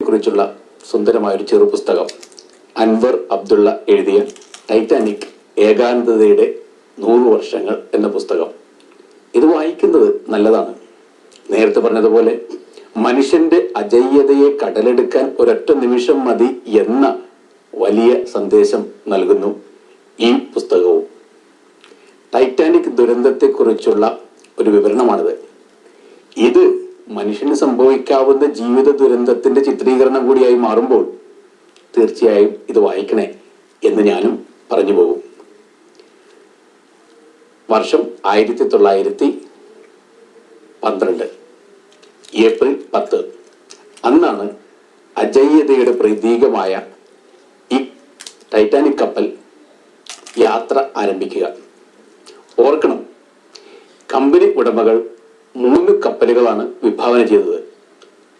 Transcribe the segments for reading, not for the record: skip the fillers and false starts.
കുറിച്ചുള്ള സുന്ദരമായൊരു ചെറു പുസ്തകം. അൻവർ അബ്ദുള്ള എഴുതിയ ടൈറ്റാനിക് ഏകാന്തതയുടെ 100 വർഷങ്ങൾ എന്ന പുസ്തകം. ഇത് വായിക്കുന്നത് നല്ലതാണ്. നേരത്തെ പറഞ്ഞതുപോലെ മനുഷ്യന്റെ അജയ്യതയെ കടലെടുക്കാൻ ഒരൊറ്റ നിമിഷം മതി എന്ന വലിയ സന്ദേശം നൽകുന്നു ഈ പുസ്തകവും. ടൈറ്റാനിക് ദുരന്തത്തെക്കുറിച്ചുള്ള ഒരു വിവരണമാണിത്. ഇത് മനുഷ്യന് സംഭവിക്കാവുന്ന ജീവിത ദുരന്തത്തിന്റെ ചിത്രീകരണം കൂടിയായി മാറുമ്പോൾ തീർച്ചയായും ഇത് വായിക്കണേ എന്ന് ഞാനും പറഞ്ഞു പോകും. വർഷം 1912 ഏപ്രിൽ 10. അന്നാണ് അജയ്യതയുടെ പ്രതീകമായ ഈ ടൈറ്റാനിക് കപ്പൽ യാത്ര ആരംഭിക്കുക. ഓർക്കണം, കമ്പനി ഉടമകൾ 3 കപ്പലുകളാണ് വിഭാവന ചെയ്തത്.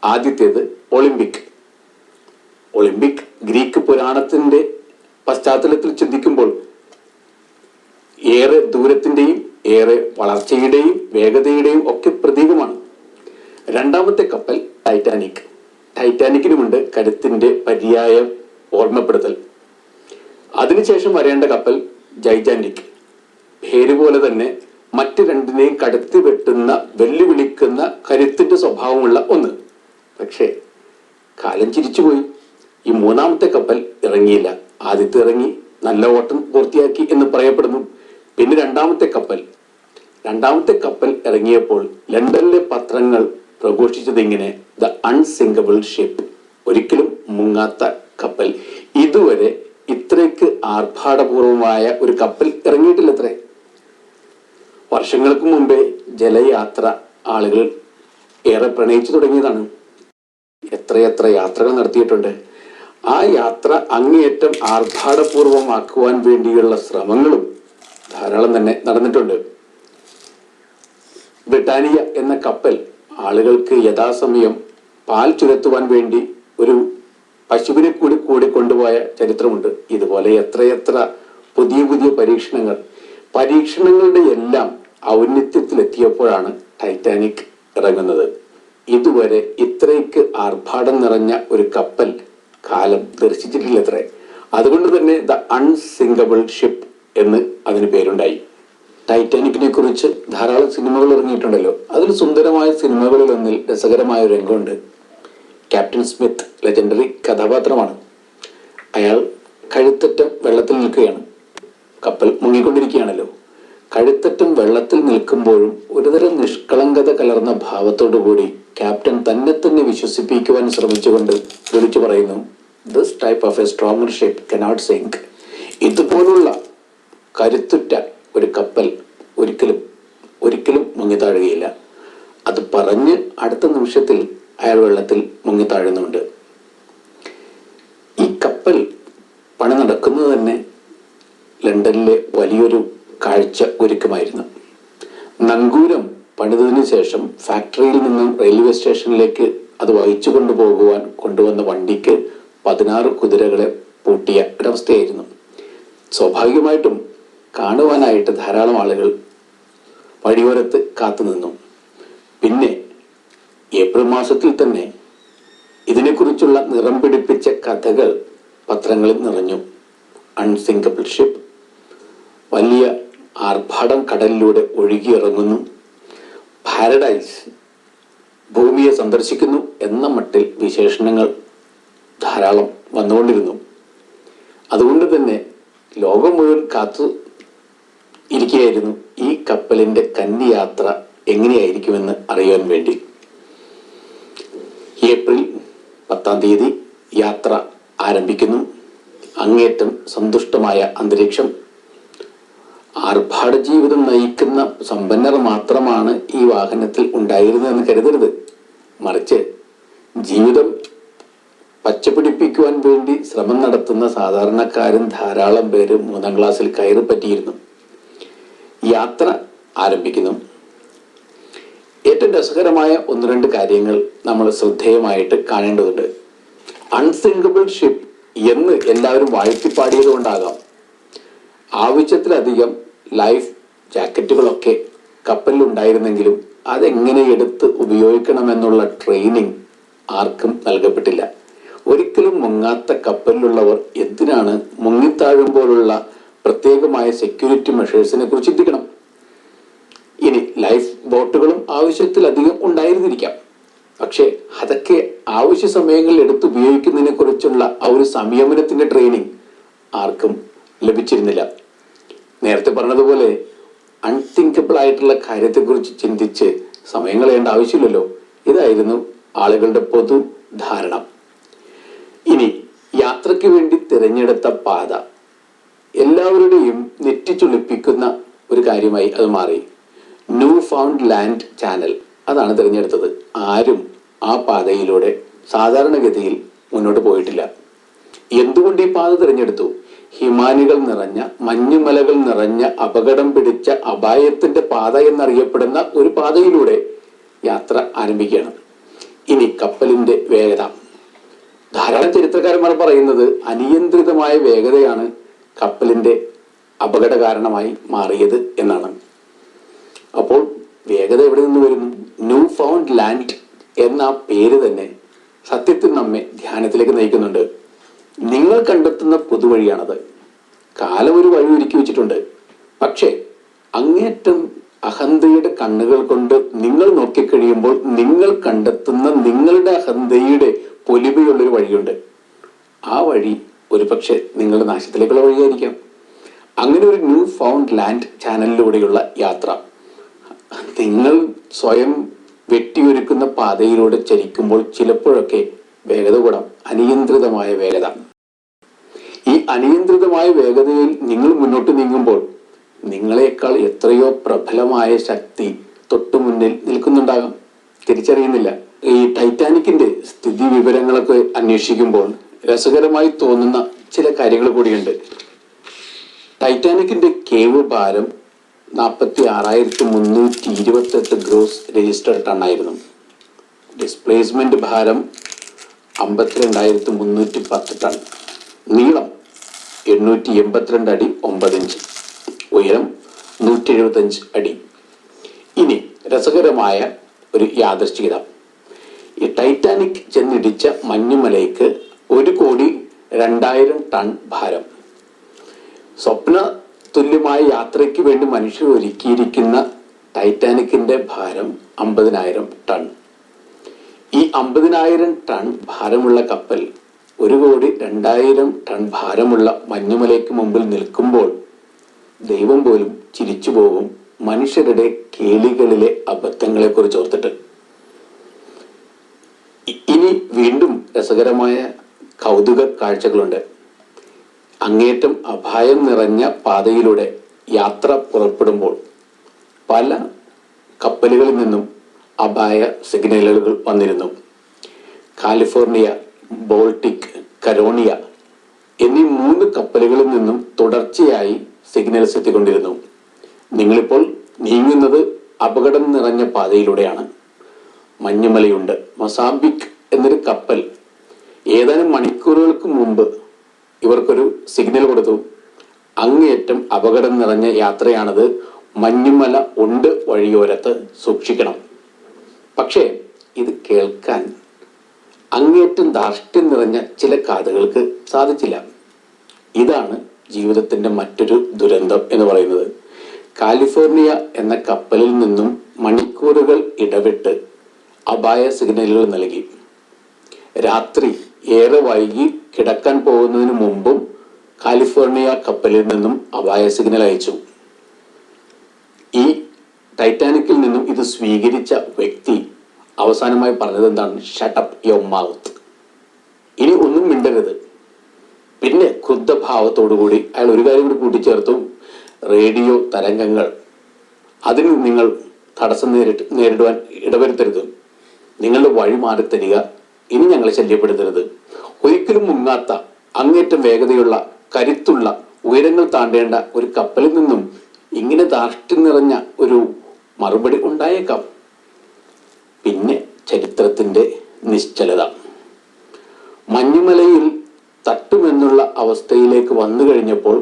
ആദ്യത്തേത് ഒളിമ്പിക്. ഗ്രീക്ക് പുരാണത്തിന്റെ പശ്ചാത്തലത്തിൽ ചിന്തിക്കുമ്പോൾ ഏറെ ദൂരത്തിന്റെയും ഏറെ വളർച്ചയുടെയും വേഗതയുടെയും ഒക്കെ പ്രതീകമാണ്. രണ്ടാമത്തെ കപ്പൽ ടൈറ്റാനിക്കിനുമുണ്ട് കരുത്തിന്റെ പര്യായ ഓർമ്മപ്പെടുത്തൽ. അതിനുശേഷം വരേണ്ട കപ്പൽ ജൈജാന്റിക്. പേര് പോലെ തന്നെ മറ്റ് രണ്ടിനെയും കടത്തി വെട്ടുന്ന, വെല്ലുവിളിക്കുന്ന കരുത്തിന്റെ സ്വഭാവമുള്ള ഒന്ന്. പക്ഷേ കാലം ചിരിച്ചുപോയി. ഈ 3ാമത്തെ കപ്പൽ ഇറങ്ങിയില്ല. ആദ്യത്തെ ഇറങ്ങി നല്ല ഓട്ടം പൂർത്തിയാക്കി എന്ന് പറയപ്പെടുന്നു. പിന്നെ രണ്ടാമത്തെ കപ്പൽ ഇറങ്ങിയപ്പോൾ ലണ്ടനിലെ പത്രങ്ങൾ പ്രഘോഷിച്ചത് ഇങ്ങനെ: ദ അൺസിങ്കബിൾ ഷിപ്പ്, ഒരിക്കലും മുങ്ങാത്ത കപ്പൽ. ഇതുവരെ ഇത്രയ്ക്ക് ആർഭാടപൂർവമായ ഒരു കപ്പൽ ഇറങ്ങിയിട്ടില്ലത്രേ. വർഷങ്ങൾക്ക് മുമ്പേ ജലയാത്ര ആളുകൾ ഏറെ പ്രണയിച്ചു തുടങ്ങിയതാണ്. എത്രയെത്ര യാത്രകൾ നടത്തിയിട്ടുണ്ട്. ആ യാത്ര അങ്ങേയറ്റം ആർഭാടപൂർവമാക്കുവാൻ വേണ്ടിയുള്ള ശ്രമങ്ങളും ധാരാളം തന്നെ നടന്നിട്ടുണ്ട്. ബ്രിട്ടാനിയ എന്ന കപ്പൽ ആളുകൾക്ക് യഥാസമയം പാൽ ചുരത്തുവാൻ വേണ്ടി ഒരു പശുവിനെ കൂടി കൊണ്ടുപോയ ചരിത്രമുണ്ട്. ഇതുപോലെ എത്രയെത്ര പുതിയ പരീക്ഷണങ്ങളുടെ എല്ലാം ഔന്നത്യത്തിലെത്തിയപ്പോഴാണ് ടൈറ്റാനിക് ഇറങ്ങുന്നത്. ഇതുവരെ ഇത്രയ്ക്ക് ആർഭാടം നിറഞ്ഞ ഒരു കപ്പൽ കാലം ദർശിച്ചിട്ടില്ലത്രേ. അതുകൊണ്ട് തന്നെ ദ അൺസിങ്കബിൾ ഷിപ്പ് എന്ന് അതിന് പേരുണ്ടായി. ടൈറ്റാനിക്കിനെ കുറിച്ച് ധാരാളം സിനിമകൾ ഇറങ്ങിയിട്ടുണ്ടല്ലോ. അതിൽ സുന്ദരമായ സിനിമകളിൽ ഒന്നിൽ രസകരമായ ഒരു രംഗമുണ്ട്. ക്യാപ്റ്റൻ സ്മിത്ത് ലെജൻഡറി കഥാപാത്രമാണ്. അയാൾ കഴുത്തറ്റം വെള്ളത്തിൽ നിൽക്കുകയാണ്. കപ്പൽ മുങ്ങിക്കൊണ്ടിരിക്കുകയാണല്ലോ. കഴുത്തറ്റം വെള്ളത്തിൽ നിൽക്കുമ്പോഴും ഒരുതരം നിഷ്കളങ്കത കലർന്ന ഭാവത്തോടുകൂടി ക്യാപ്റ്റൻ തന്നെ വിശ്വസിപ്പിക്കുവാൻ ശ്രമിച്ചുകൊണ്ട് വിളിച്ചു പറയുന്നു: this type of a stronger ship cannot sink. ഇതുപോലുള്ള കരുത്തുറ്റ ഒരു കപ്പൽ ഒരിക്കലും മുങ്ങിത്താഴുകയില്ല. അത് പറഞ്ഞ് അടുത്ത നിമിഷത്തിൽ അയാൾ വെള്ളത്തിൽ മുങ്ങിത്താഴുന്നുണ്ട്. ഈ കപ്പൽ പണി നടക്കുന്നത് തന്നെ ലണ്ടനിലെ വലിയൊരു കാഴ്ച ഒരുക്കമായിരുന്നു. നങ്കൂരം പണിതതിനു ശേഷം ഫാക്ടറിയിൽ നിന്നും റെയിൽവേ സ്റ്റേഷനിലേക്ക് അത് വഹിച്ചു കൊണ്ടുവന്ന വണ്ടിക്ക് 16 കുതിരകളെ പൂട്ടിയ ഒരവസ്ഥയായിരുന്നു. സ്വാഭാവികമായിട്ടും കാണുവാനായിട്ട് ധാരാളം ആളുകൾ വഴിയോരത്ത് കാത്തുനിന്നു. പിന്നെ ഏപ്രിൽ മാസത്തിൽ തന്നെ ഇതിനെക്കുറിച്ചുള്ള നിറം പിടിപ്പിച്ച കഥകൾ പത്രങ്ങളിൽ നിറഞ്ഞു. അൺസിങ്കബിൾ ഷിപ്പ്, വലിയ ആർഭാടം കടലിലൂടെ ഒഴുകിയിറങ്ങുന്നു, പാരഡൈസ്, ഭൂമിയെ സന്ദർശിക്കുന്നു എന്ന മട്ടിൽ വിശേഷണങ്ങൾ ധാരാളം വന്നുകൊണ്ടിരുന്നു. അതുകൊണ്ട് തന്നെ ലോകം മുഴുവൻ കാത്തു ഇരിക്കുകയായിരുന്നു ഈ കപ്പലിന്റെ കന്നിയാത്ര എങ്ങനെയായിരിക്കുമെന്ന് അറിയാൻ വേണ്ടി. ഏപ്രിൽ 10 യാത്ര ആരംഭിക്കുന്നു. അങ്ങേറ്റം സന്തുഷ്ടമായ അന്തരീക്ഷം. ആർഭാട ജീവിതം നയിക്കുന്ന സമ്പന്നർ മാത്രമാണ് ഈ വാഹനത്തിൽ ഉണ്ടായിരുന്നതെന്ന് കരുതരുത്. മറിച്ച് ജീവിതം പച്ചപിടിപ്പിക്കുവാൻ വേണ്ടി ശ്രമം നടത്തുന്ന സാധാരണക്കാരൻ ധാരാളം പേര് 3ാം ക്ലാസ്സിൽ കയറി പറ്റിയിരുന്നു. യാത്ര ആരംഭിക്കുന്നു. ഏറ്റവും രസകരമായ 1-2 കാര്യങ്ങൾ നമ്മൾ ശ്രദ്ധേയമായിട്ട് കാണേണ്ടതുണ്ട്. അൺസിങ്കബിൾ ഷിപ്പ് എന്ന് എല്ലാവരും വാഴ്ത്തിപ്പാടിയത് കൊണ്ടാകാം ആവശ്യത്തിലധികം ലൈഫ് ജാക്കറ്റുകളൊക്കെ കപ്പലിലുണ്ടായിരുന്നെങ്കിലും അതെങ്ങനെ എടുത്ത് ഉപയോഗിക്കണമെന്നുള്ള ട്രെയിനിങ് ആർക്കും നൽകപ്പെട്ടില്ല. ഒരിക്കലും മുങ്ങാത്ത കപ്പലിലുള്ളവർ എന്തിനാണ് മുങ്ങിത്താഴുമ്പോഴുള്ള പ്രത്യേകമായ സെക്യൂരിറ്റി മെഷേഴ്സിനെ കുറിച്ച് ചിന്തിക്കണം. ഇനി ലൈഫ് ബോട്ടുകളും ആവശ്യത്തിലധികം ഉണ്ടായിരുന്നിരിക്കാം. പക്ഷേ അതൊക്കെ ആവശ്യ സമയങ്ങളിൽ എടുത്തുപയോഗിക്കുന്നതിനെ കുറിച്ചുള്ള ആ ഒരു സംയമനത്തിന്റെ ട്രെയിനിങ് ആർക്കും ലഭിച്ചിരുന്നില്ല. നേരത്തെ പറഞ്ഞതുപോലെ അൺതിങ്കബിൾ ആയിട്ടുള്ള കാര്യത്തെക്കുറിച്ച് ചിന്തിച്ച് സമയം കളയേണ്ട ആവശ്യമില്ലല്ലോ. ഇതായിരുന്നു ആളുകളുടെ പൊതു ധാരണ. ഇനി യാത്രയ്ക്ക് വേണ്ടി തിരഞ്ഞെടുത്ത പാത എല്ലാവരുടെയും നെറ്റിച്ചുളിപ്പിക്കുന്ന ഒരു കാര്യമായി അത് മാറി. ന്യൂ ഫൗണ്ട് ലാൻഡ് ചാനൽ അതാണ് തിരഞ്ഞെടുത്തത്. ആരും ആ പാതയിലൂടെ സാധാരണഗതിയിൽ മുന്നോട്ട് പോയിട്ടില്ല. എന്തുകൊണ്ട് ഈ പാത തിരഞ്ഞെടുത്തു? ഹിമാനികൾ നിറഞ്ഞ, മഞ്ഞുമലകൾ നിറഞ്ഞ, അപകടം പിടിച്ച അപായത്തിന്റെ പാത എന്നറിയപ്പെടുന്ന ഒരു പാതയിലൂടെ യാത്ര ആരംഭിക്കുകയാണ്. ഇനി കപ്പലിന്റെ വേഗത. ധാരാളം ചരിത്രകാരന്മാർ പറയുന്നത് അനിയന്ത്രിതമായ വേഗതയാണ് കപ്പലിന്റെ അപകട കാരണമായി മാറിയത് എന്നാണ്. അപ്പോൾ വേഗത എവിടെ നിന്ന് വരുന്നു? ന്യൂ ഫൗണ്ട് ലാൻഡ് എന്ന പേര് തന്നെ സത്യത്തിൽ നമ്മെ ധ്യാനത്തിലേക്ക് നയിക്കുന്നുണ്ട്. നിങ്ങൾ കണ്ടെത്തുന്ന പുതുവഴിയാണത്. കാലം ഒരു വഴി ഒരുക്കി വെച്ചിട്ടുണ്ട്. പക്ഷേ അങ്ങേറ്റം അഹന്തയുടെ കണ്ണുകൾ കൊണ്ട് നിങ്ങൾ നോക്കിക്കഴിയുമ്പോൾ നിങ്ങൾ കണ്ടെത്തുന്ന നിങ്ങളുടെ അഹന്തയുടെ പൊലിമയുള്ളൊരു വഴിയുണ്ട്. ആ വഴി ഒരുപക്ഷെ നിങ്ങളുടെ നാശത്തിലേക്കുള്ള വഴിയായിരിക്കാം. അങ്ങനെ ഒരു ന്യൂ ഫൗണ്ട് ലാൻഡ് ചാനലിലൂടെയുള്ള യാത്ര, നിങ്ങൾ സ്വയം വെട്ടിയൊരുക്കുന്ന പാതയിലൂടെ ചരിക്കുമ്പോൾ ചിലപ്പോഴൊക്കെ വേഗത കൂടാം. അനിയന്ത്രിതമായ വേഗത. ഈ അനിയന്ത്രിതമായ വേഗതയിൽ നിങ്ങൾ മുന്നോട്ട് നീങ്ങുമ്പോൾ നിങ്ങളെക്കാൾ എത്രയോ പ്രബലമായ ശക്തി തൊട്ടുമുന്നിൽ നിൽക്കുന്നുണ്ടാകാം, തിരിച്ചറിയുന്നില്ല. ഈ ടൈറ്റാനിക്കിന്റെ സ്ഥിതി വിവരങ്ങളൊക്കെ അന്വേഷിക്കുമ്പോൾ രസകരമായി തോന്നുന്ന ചില കാര്യങ്ങൾ കൂടിയുണ്ട്. ടൈറ്റാനിക്കിന്റെ കേവ് ഭാരം 46,328 ഗ്രോസ് രജിസ്റ്റർഡ് ടണ്ണായിരുന്നു. ഡിസ്പ്ലേസ്മെന്റ് ഭാരം 52,310 ടൺ. നീളം 882 അടി 9 ഇഞ്ച്. ഉയരം 175 അടി. ഇനി രസകരമായ ഒരു യാദൃശ്ചികത. ഈ ടൈറ്റാനിക് ചെന്നിടിച്ച മഞ്ഞുമലയ്ക്ക് 1,02,00,000 ടൺ ഭാരം. സ്വപ്ന തുല്യമായ യാത്രയ്ക്ക് വേണ്ടി മനുഷ്യർ ഒരുക്കിയിരിക്കുന്ന ടൈറ്റാനിക്കിന്റെ ഭാരം 50,000 ടൺ. ഈ 50,000 ടൺ ഭാരമുള്ള കപ്പൽ 1,02,00,000 ടൺ ഭാരമുള്ള മഞ്ഞുമലയ്ക്ക് മുമ്പിൽ നിൽക്കുമ്പോൾ ദൈവം പോലും ചിരിച്ചു പോകും മനുഷ്യരുടെ കേളികളിലെ അബദ്ധങ്ങളെ കുറിച്ച് ഓർത്തിട്ട്. ഇനി വീണ്ടും രസകരമായ കൗതുക കാഴ്ചകളുണ്ട്. അങ്ങേറ്റം അപായം നിറഞ്ഞ പാതയിലൂടെ യാത്ര പുറപ്പെടുമ്പോൾ പല കപ്പലുകളിൽ നിന്നും അപായ സിഗ്നലുകൾ വന്നിരുന്നു. കാലിഫോർണിയ, ബോൾട്ടിക്, കരോണിയ എന്നീ 3 കപ്പലുകളിൽ നിന്നും തുടർച്ചയായി സിഗ്നൽസ് എത്തിക്കൊണ്ടിരുന്നു. നിങ്ങളിപ്പോൾ നീങ്ങുന്നത് അപകടം നിറഞ്ഞ പാതയിലൂടെയാണ്. മഞ്ഞുമലയുണ്ട്. മൊസാംബിക് എന്നൊരു കപ്പൽ ഏതാനും മണിക്കൂറുകൾക്ക് മുമ്പ് ഇവർക്കൊരു സിഗ്നൽ കൊടുത്തു. അങ്ങേയറ്റം അപകടം നിറഞ്ഞ യാത്രയാണത്, മഞ്ഞുമല ഉണ്ട് വഴിയോരത്ത്, സൂക്ഷിക്കണം. പക്ഷേ ഇത് കേൾക്കാൻ അങ്ങേയറ്റം ധാർഷ്ട്യം നിറഞ്ഞ ചില കാതുകൾക്ക് സാധിച്ചില്ല. ഇതാണ് ജീവിതത്തിന്റെ മറ്റൊരു ദുരന്തം എന്ന് പറയുന്നത്. കാലിഫോർണിയ എന്ന കപ്പലിൽ നിന്നും മണിക്കൂറുകൾ ഇടവിട്ട് അപായ സിഗ്നലുകൾ നൽകി. രാത്രി ഏറെ വൈകി കിടക്കാൻ പോകുന്നതിന് മുമ്പും കാലിഫോർണിയ കപ്പലിൽ നിന്നും അപായ സിഗ്നൽ അയച്ചു. ഈ ടൈറ്റാനിക്കിൽ നിന്നും ഇത് സ്വീകരിച്ച വ്യക്തി അവസാനമായി പറഞ്ഞത് എന്താണ്? Shut up your mouth. ഇനി ഒന്നും മിണ്ടരുത്. പിന്നെ ക്രുദ്ധഭാവത്തോടുകൂടി അയാൾ ഒരു കാര്യം കൂടി കൂട്ടിച്ചേർത്തു, റേഡിയോ തരംഗങ്ങൾ, അതിന് നിങ്ങൾ തടസ്സം നേരിടുവാൻ ഇടവരുത്തരുത്. നിങ്ങളുടെ വഴി മാറി തരിക. ഇനി ഞങ്ങളെ ശല്യപ്പെടുത്തരുത്. ഒരിക്കലും മുങ്ങാത്ത, അങ്ങേറ്റം വേഗതയുള്ള, കരുത്തുള്ള, ഉയരങ്ങൾ താണ്ടേണ്ട ഒരു കപ്പലിൽ നിന്നും ഇങ്ങനെ ധാർഷ്ട്യം നിറഞ്ഞ ഒരു മറുപടി ഉണ്ടായേക്കാം. പിന്നെ ചരിത്രത്തിന്റെ നിശ്ചലത. മഞ്ഞുമലയിൽ തട്ടുമെന്നുള്ള അവസ്ഥയിലേക്ക് വന്നു കഴിഞ്ഞപ്പോൾ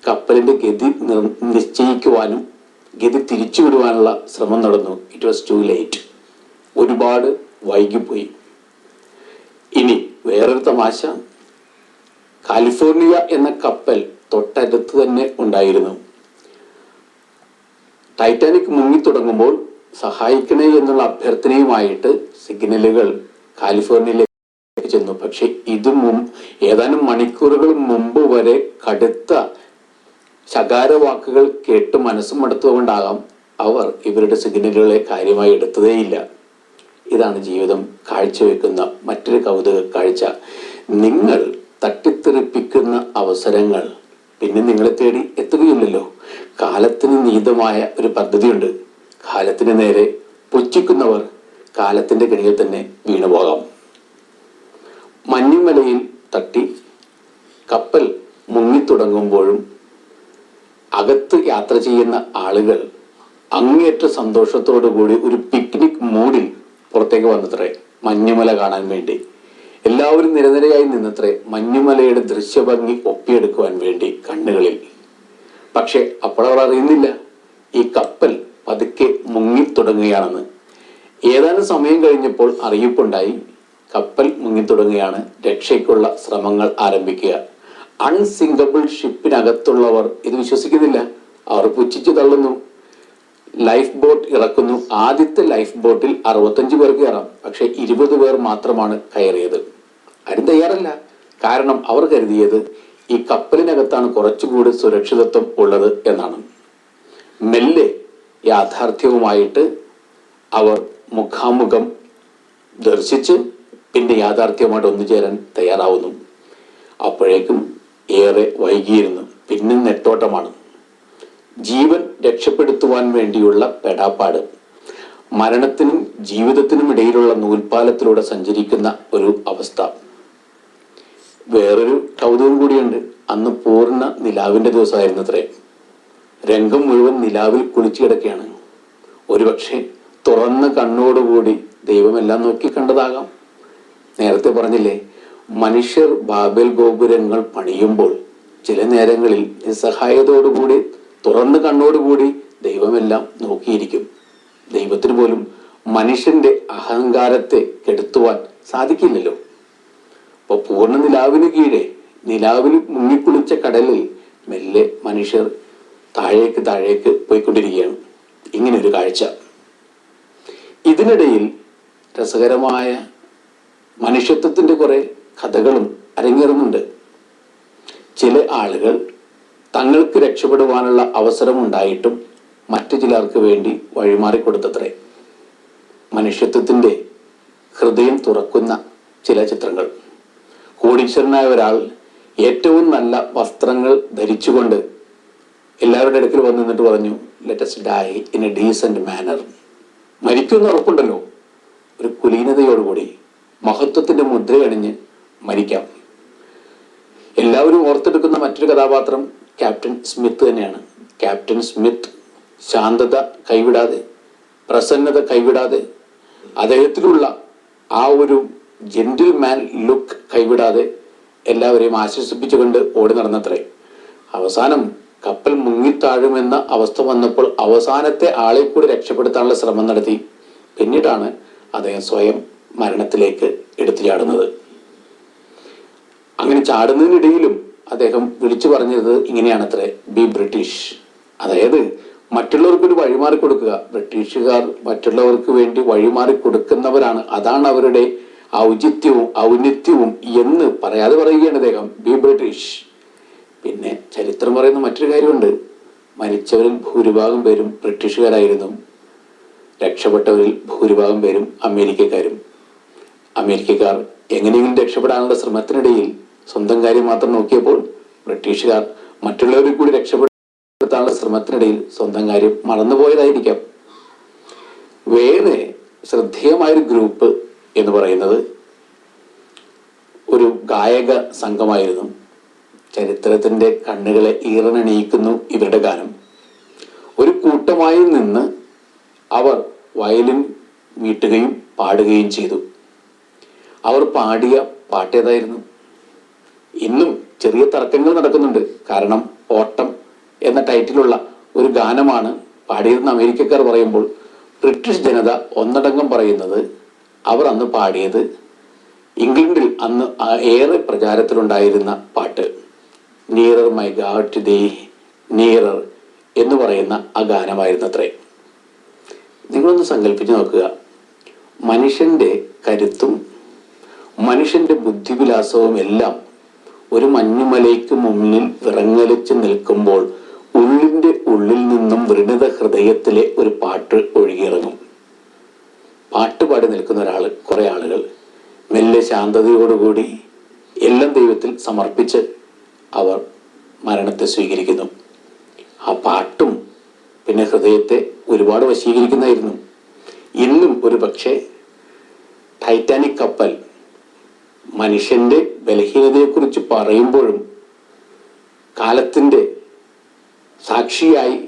കപ്പലിന്റെ ഗതി നിശ്ചയിക്കുവാനും ഗതി തിരിച്ചുവിടുവാനുള്ള ശ്രമം നടന്നു. It was to late. ഒരുപാട് വൈകിപ്പോയി. ഇനി വേറെ വേറൊരു തമാശ, കാലിഫോർണിയ എന്ന കപ്പൽ തൊട്ടടുത്ത് തന്നെ ഉണ്ടായിരുന്നു. ടൈറ്റാനിക് മുങ്ങിത്തുടങ്ങുമ്പോൾ സഹായിക്കണേ എന്നുള്ള അഭ്യർത്ഥനയുമായിട്ട് സിഗ്നലുകൾ കാലിഫോർണിയയിലേക്ക് ചെന്നു. പക്ഷെ ഏതാനും മണിക്കൂറുകൾ മുമ്പ് വരെ കടുത്ത ശകാരവാക്കുകൾ കേട്ട് മനസ്സും മടുത്തുകൊണ്ടാകാം അവർ ഇവരുടെ സിഗ്നലുകളെ കാര്യമായി എടുത്തതേയില്ല. ഇതാണ് ജീവിതം കാഴ്ചവെക്കുന്ന മറ്റൊരു കൗതുക കാഴ്ച. നിങ്ങൾ തട്ടിത്തെറിപ്പിക്കുന്ന അവസരങ്ങൾ പിന്നെ നിങ്ങളെ തേടി എത്തുകയില്ലല്ലോ. കാലത്തിന് നീതമായ ഒരു പദ്ധതിയുണ്ട്. കാലത്തിന് നേരെ പുച്ഛിക്കുന്നവർ കാലത്തിന്റെ കെണിയിൽ തന്നെ വീണുപോകാം. മഞ്ഞുമലയിൽ തട്ടി കപ്പൽ മുങ്ങിത്തുടങ്ങുമ്പോഴും അകത്ത് യാത്ര ചെയ്യുന്ന ആളുകൾ അങ്ങേയറ്റ സന്തോഷത്തോടു കൂടി ഒരു പിക്നിക് മൂഡിൽ പുറത്തേക്ക് വന്നത്രേ മഞ്ഞുമല കാണാൻ വേണ്ടി. എല്ലാവരും നിരനിരയായി നിന്നത്രേ മഞ്ഞുമലയുടെ ദൃശ്യഭംഗി ഒപ്പിയെടുക്കുവാൻ വേണ്ടി കണ്ണുകളിൽ. പക്ഷെ അപ്പോഴവർ അറിയുന്നില്ല ഈ കപ്പൽ പതുക്കെ മുങ്ങിത്തുടങ്ങുകയാണെന്ന്. ഏതാനും സമയം കഴിഞ്ഞപ്പോൾ അറിയിപ്പുണ്ടായി, കപ്പൽ മുങ്ങിത്തുടങ്ങുകയാണ്, രക്ഷയ്ക്കുള്ള ശ്രമങ്ങൾ ആരംഭിക്കുക. അൺസിങ്കബിൾ ഷിപ്പിനകത്തുള്ളവർ ഇത് വിശ്വസിക്കുന്നില്ല. അവർ പുച്ഛിച്ചു തള്ളുന്നു. ലൈഫ് ബോട്ട് ഇറക്കുന്നു. ആദ്യത്തെ ലൈഫ് ബോട്ടിൽ 65 പേർക്ക് കയറാം. പക്ഷെ 20 പേർ മാത്രമാണ് കയറിയത്. ആരും തയ്യാറല്ല. കാരണം അവർ കരുതിയത് ഈ കപ്പലിനകത്താണ് കുറച്ചുകൂടി സുരക്ഷിതത്വം ഉള്ളത് എന്നാണ്. മെല്ലെ യാഥാർത്ഥ്യവുമായിട്ട് അവർ മുഖാമുഖം ദർശിച്ച് പിന്നെ യാഥാർത്ഥ്യമായിട്ട് ഒന്നുചേരാൻ തയ്യാറാവുന്നു. അപ്പോഴേക്കും ഏറെ വൈകിയിരുന്നു. പിന്നെ നെട്ടോട്ടമാണ്. ജീവൻ രക്ഷപ്പെടുത്തുവാൻ വേണ്ടിയുള്ള പെടാപ്പാട്. മരണത്തിനും ജീവിതത്തിനും ഇടയിലുള്ള നൂൽപ്പാലത്തിലൂടെ സഞ്ചരിക്കുന്ന ഒരു അവസ്ഥ. വേറൊരു കൗതുകം കൂടിയുണ്ട്. അന്ന് പൂർണ്ണ നിലാവിന്റെ ദിവസമായിരുന്നു അത്രേ. രംഗം മുഴുവൻ നിലാവിൽ കുളിച്ചു കിടക്കുകയാണ്. ഒരുപക്ഷെ തുറന്ന കണ്ണോടുകൂടി ദൈവമെല്ലാം നോക്കി കണ്ടതാകാം. നേരത്തെ പറഞ്ഞില്ലേ, മനുഷ്യർ ബാബേൽ ഗോപുരങ്ങൾ പണിയുമ്പോൾ ചില നേരങ്ങളിൽ നിസ്സഹായതയോടുകൂടി തുറന്ന കണ്ണോടുകൂടി ദൈവമെല്ലാം നോക്കിയിരിക്കും. ദൈവത്തിന് പോലും മനുഷ്യന്റെ അഹങ്കാരത്തെ കെടുത്തുവാൻ സാധിക്കില്ലല്ലോ. അപ്പൊ പൂർണ്ണ നിലാവിന് കീഴെ നിലാവിൽ മുങ്ങിക്കുളിച്ച കടലിൽ മെല്ലെ മനുഷ്യർ താഴേക്ക് പോയിക്കൊണ്ടിരിക്കുകയാണ്. ഇങ്ങനെ ഒരു കാഴ്ച. ഇതിനിടയിൽ രസകരമായ മനുഷ്യത്വത്തിന്റെ കുറെ കഥകളും അരങ്ങേറുന്നുണ്ട്. ചില ആളുകൾ തങ്ങൾക്ക് രക്ഷപ്പെടുവാനുള്ള അവസരമുണ്ടായിട്ടും മറ്റു ചിലർക്ക് വേണ്ടി വഴിമാറിക്കൊടുത്തത്രേ. മനുഷ്യത്വത്തിന്റെ ഹൃദയം തുറക്കുന്ന ചില ചിത്രങ്ങൾ. കോടീശ്വരനായ ഒരാൾ ഏറ്റവും നല്ല വസ്ത്രങ്ങൾ ധരിച്ചുകൊണ്ട് എല്ലാവരുടെ അടുക്കൽ വന്ന് നിന്നിട്ട് പറഞ്ഞു, let us die in a decent manner. മരിക്കുമെന്ന് ഉറപ്പുണ്ടല്ലോ. ഒരു കുലീനതയോടുകൂടി മഹത്വത്തിന്റെ മുദ്രയണിഞ്ഞ് മരിക്കാം. എല്ലാവരും ഓർത്തെടുക്കുന്ന മറ്റൊരു കഥാപാത്രം ക്യാപ്റ്റൻ സ്മിത്ത് തന്നെയാണ്. ക്യാപ്റ്റൻ സ്മിത്ത് ശാന്തത കൈവിടാതെ, പ്രസന്നത കൈവിടാതെ, അദ്ദേഹത്തിലുള്ള ആ ഒരു ജെന്റിൽമാൻ ലുക്ക് കൈവിടാതെ എല്ലാവരെയും ആശ്വസിപ്പിച്ചുകൊണ്ട് ഓടി നടന്നത്രേ. അവസാനം കപ്പൽ മുങ്ങിത്താഴുമെന്ന അവസ്ഥ വന്നപ്പോൾ അവസാനത്തെ ആളെ കൂടി രക്ഷപ്പെടുത്താനുള്ള ശ്രമം നടത്തി. പിന്നീടാണ് അദ്ദേഹം സ്വയം മരണത്തിലേക്ക് എടുത്തു ചാടുന്നത്. അങ്ങനെ ചാടുന്നതിനിടയിലും അദ്ദേഹം വിളിച്ചു പറഞ്ഞത് ഇങ്ങനെയാണത്രേ, ബി ബ്രിട്ടീഷ്. അതായത് മറ്റുള്ളവർക്കൊരു വഴിമാറി കൊടുക്കുക. ബ്രിട്ടീഷുകാർ മറ്റുള്ളവർക്ക് വേണ്ടി വഴിമാറി കൊടുക്കുന്നവരാണ്, അതാണ് അവരുടെ ഔചിത്യവും ഔന്നിത്യവും എന്ന് പറയാതെ പറയുകയാണ് അദ്ദേഹം, ബി ബ്രിട്ടീഷ്. പിന്നെ ചരിത്രം പറയുന്ന മറ്റൊരു കാര്യമുണ്ട്. മരിച്ചവരിൽ ഭൂരിഭാഗം പേരും ബ്രിട്ടീഷുകാരായിരുന്നു. രക്ഷപ്പെട്ടവരിൽ ഭൂരിഭാഗം പേരും അമേരിക്കക്കാരും. അമേരിക്കക്കാർ എങ്ങനെയെങ്കിലും രക്ഷപ്പെടാനുള്ള ശ്രമത്തിനിടയിൽ സ്വന്തം കാര്യം മാത്രം നോക്കിയപ്പോൾ ബ്രിട്ടീഷുകാർ മറ്റുള്ളവരെ കൂടി രക്ഷപ്പെടുത്താനുള്ള ശ്രമത്തിനിടയിൽ സ്വന്തം കാര്യം മറന്നുപോയതായിരിക്കാം. വേറെ ശ്രദ്ധേയമായൊരു ഗ്രൂപ്പ് എന്ന് പറയുന്നത് ഒരു ഗായക സംഘമായിരുന്നു. ചരിത്രത്തിന്റെ കണ്ണുകളെ ഈറനണിയിക്കുന്നു ഇവരുടെ ഗാനം. ഒരു കൂട്ടമായി നിന്ന് അവർ വയലിൻ മീട്ടുകയും പാടുകയും ചെയ്തു. അവർ പാടിയ പാട്ടേതായിരുന്നു? ഇന്നും ചെറിയ തർക്കങ്ങൾ നടക്കുന്നുണ്ട്. കാരണം ഓട്ടം എന്ന ടൈറ്റിലുള്ള ഒരു ഗാനമാണ് പാടിയതെന്ന് അമേരിക്കക്കാർ പറയുമ്പോൾ ബ്രിട്ടീഷ് ജനത ഒന്നടങ്കം പറയുന്നത് അവർ അന്ന് പാടിയത് ഇംഗ്ലണ്ടിൽ അന്ന് ഏറെ പ്രചാരത്തിലുണ്ടായിരുന്ന പാട്ട് നിയറർ മൈ ഗാഡ് ടു ദീ നിയറർ എന്ന് പറയുന്ന ആ ഗാനമായിരുന്നത്രേ. നിങ്ങളൊന്ന് സങ്കല്പിച്ച് നോക്കുക, മനുഷ്യന്റെ കരുത്തും മനുഷ്യന്റെ ബുദ്ധിവിലാസവും എല്ലാം ഒരു മഞ്ഞുമലയ്ക്ക് മുന്നിൽ വിറങ്ങലിച്ച് നിൽക്കുമ്പോൾ ഉള്ളിന്റെ ഉള്ളിൽ നിന്നും വൃണിത ഹൃദയത്തിലെ ഒരു പാട്ട് ഒഴുകിയിറങ്ങും. പാട്ട് പാടി നിൽക്കുന്ന കുറെ ആളുകൾ മെല്ലെ ശാന്തതയോടുകൂടി എല്ലാം ദൈവത്തിൽ സമർപ്പിച്ച് അവർ മരണത്തെ സ്വീകരിക്കുന്നു. ആ പാട്ടും പിന്നെ ഹൃദയത്തെ ഒരുപാട് വശീകരിക്കുന്നതായിരുന്നു. ഇന്നും ഒരു പക്ഷേ ടൈറ്റാനിക് കപ്പൽ മനുഷ്യന്റെ ബലഹീനതയെക്കുറിച്ച് പറയുമ്പോഴും കാലത്തിന്റെ സാക്ഷിയായി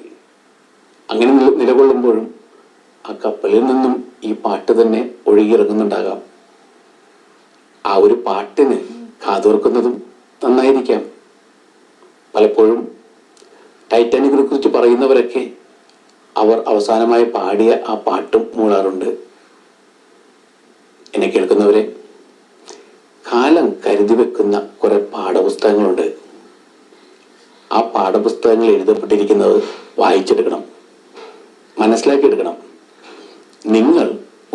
അങ്ങനെ നിലകൊള്ളുമ്പോഴും ആ കപ്പലിൽ നിന്നും ഈ പാട്ട് തന്നെ ഒഴുകിയിറങ്ങുന്നുണ്ടാകാം. ആ ഒരു പാട്ടിന് കാതോർക്കുന്നതും നന്നായിരിക്കാം. പലപ്പോഴും ടൈറ്റാനിക്കിനെ കുറിച്ച് പറയുന്നവരൊക്കെ അവർ അവസാനമായി പാടിയ ആ പാട്ടും മൂളാറുണ്ട്. എന്നെ കേൾക്കുന്നവരെ, കാലം കരുതി വെക്കുന്ന കുറെ പാഠപുസ്തകങ്ങളുണ്ട്. ആ പാഠപുസ്തകങ്ങൾ എഴുതപ്പെട്ടിരിക്കുന്നത് വായിച്ചെടുക്കണം, മനസ്സിലാക്കിയെടുക്കണം. നിങ്ങൾ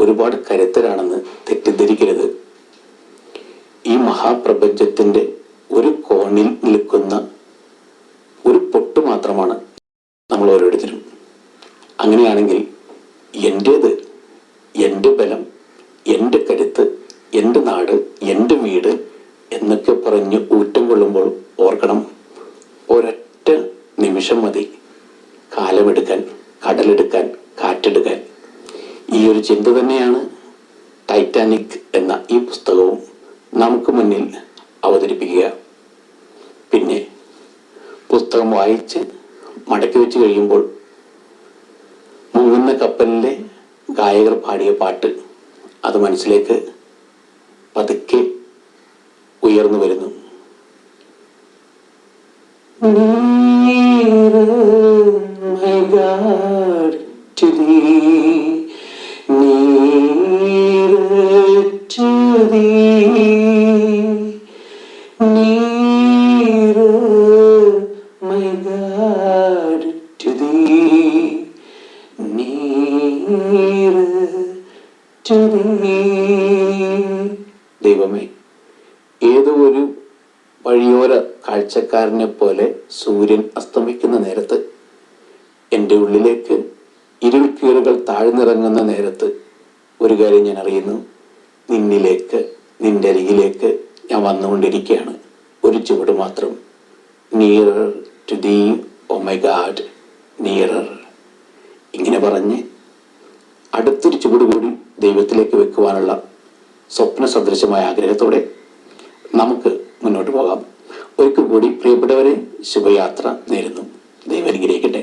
ഒരുപാട് കരുത്തരാണെന്ന് തെറ്റിദ്ധരിക്കരുത്. ഈ മഹാപ്രപഞ്ചത്തിന്റെ ഒരു കോണിൽ നിൽക്കുന്ന ഒരു പൊട്ട് മാത്രമാണ് നമ്മൾ ഓരോരുത്തരും. അങ്ങനെയാണെങ്കിൽ എൻ്റേത്, എൻ്റെ ബലം, എൻ്റെ കരുത്ത്, എൻ്റെ നാട്, എൻ്റെ വീട് എന്നൊക്കെ പറഞ്ഞ് ഊറ്റം കൊള്ളുമ്പോൾ ഓർക്കണം, ഒരൊറ്റ നിമിഷം മതി കാലമെടുക്കാൻ, കടലെടുക്കാൻ, കാറ്റെടുക്കാൻ. ഈ ഒരു ചിന്ത തന്നെയാണ് ടൈറ്റാനിക് എന്ന ഈ പുസ്തകവും നമുക്ക് മുന്നിൽ അവതരിപ്പിക്കുക. പിന്നെ പുസ്തകം വായിച്ച് മടക്കി വെച്ച് കഴിയുമ്പോൾ മുങ്ങുന്ന കപ്പലിലെ ഗായകർ പാടിയ പാട്ട് അത് മനസ്സിലേക്ക് പതുക്കെ ഉയർന്നു വരുന്നു. ദൈവമേ, ഏതോ ഒരു വഴിയോര കാഴ്ചക്കാരനെ പോലെ സൂര്യൻ അസ്തമിക്കുന്ന നേരത്ത്, എൻ്റെ ഉള്ളിലേക്ക് ഇരുൾക്കീറുകൾ താഴ്ന്നിറങ്ങുന്ന നേരത്ത് ഒരു കാര്യം ഞാൻ അറിയുന്നു, നിന്നിലേക്ക്, നിന്റെ അരികിലേക്ക് ഞാൻ വന്നുകൊണ്ടിരിക്കുകയാണ്. ഒരു ചുവട് മാത്രം, നിയറർ ടു ദീ ഓ മൈ ഗാഡ് നിയറർ. ഇങ്ങനെ പറഞ്ഞ് അടുത്തൊരു ചുവട് കൂടി ദൈവത്തിലേക്ക് വെക്കുവാനുള്ള സ്വപ്ന സദൃശമായ ആഗ്രഹത്തോടെ നമുക്ക് മുന്നോട്ട് പോകാം. ഒരിക്കൽ കൂടി പ്രിയപ്പെട്ടവരെ, ശുഭയാത്ര നേരുന്നു. ദൈവം അനുഗ്രഹിക്കട്ടെ.